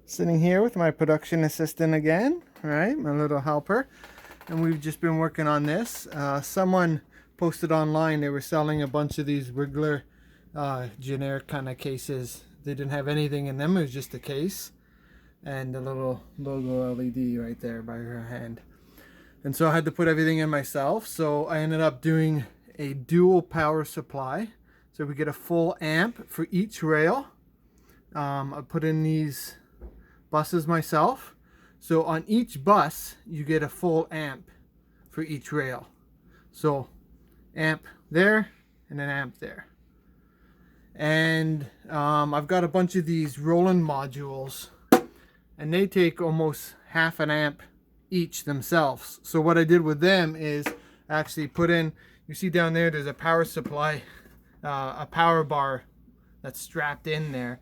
Sitting here with my production assistant again, right? My little helper. And we've just been working on this. Someone posted online they were selling a bunch of these Wriggler generic kind of cases. They didn't have anything in them, it was just a case. And the little logo LED right there by her hand. And so I had to put everything in myself. So I ended up doing a dual power supply. So we get a full amp for each rail. I put in these buses myself. So on each bus, you get a full amp for each rail. So amp there and an amp there. And I've got a bunch of these Roland modules, and they take almost half an amp each themselves. So what I did with them is actually put in, you see down there, there's a power supply, a power bar that's strapped in there.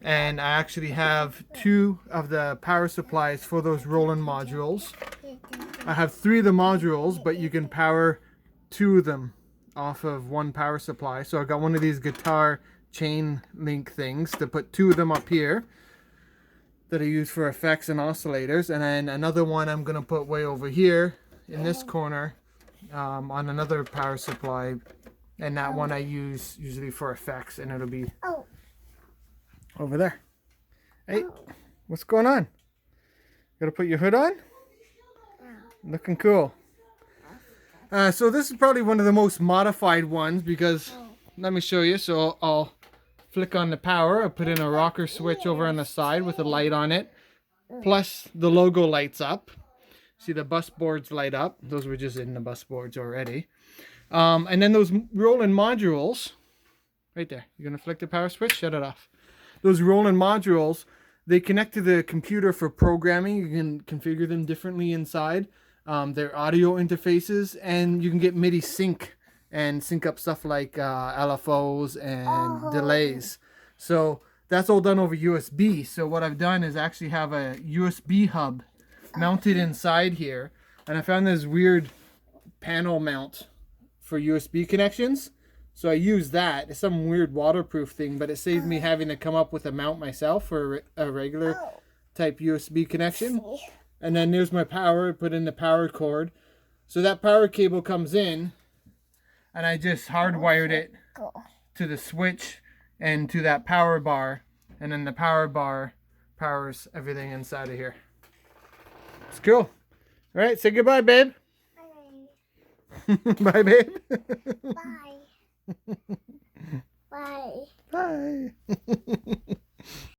And I actually have 2 of the power supplies for those Roland modules. I have 3 of the modules, but you can power 2 of them off of 1 power supply. So I got one of these guitar chain link things to put 2 of them up here that I use for effects and oscillators. And then another one I'm going to put way over here in this corner on another power supply. And that one I use usually for effects, and it'll be over there. Hey, what's going on? Gotta put your hood on? Looking cool. So this is probably one of the most modified ones because, let me show you. So I'll flick on the power. I'll put in a rocker switch over on the side with a light on it. Plus the logo lights up. See the bus boards light up. Those were just in the bus boards already. And then those Roland modules, right there. You're gonna flick the power switch, shut it off. Those Roland modules, they connect to the computer for programming. You can configure them differently inside. They're audio interfaces, and you can get MIDI sync and sync up stuff like LFOs and delays. So that's all done over USB. So what I've done is actually have a USB hub mounted inside here. And I found this weird panel mount for USB connections. So I use that. It's some weird waterproof thing, but it saves me having to come up with a mount myself for a regular type USB connection. And then there's my power. Put in the power cord. So that power cable comes in, and I just hardwired it to the switch and to that power bar. And then the power bar powers everything inside of here. It's cool. All right, say goodbye, babe. Bye. Bye, babe. Bye. Bye. Bye.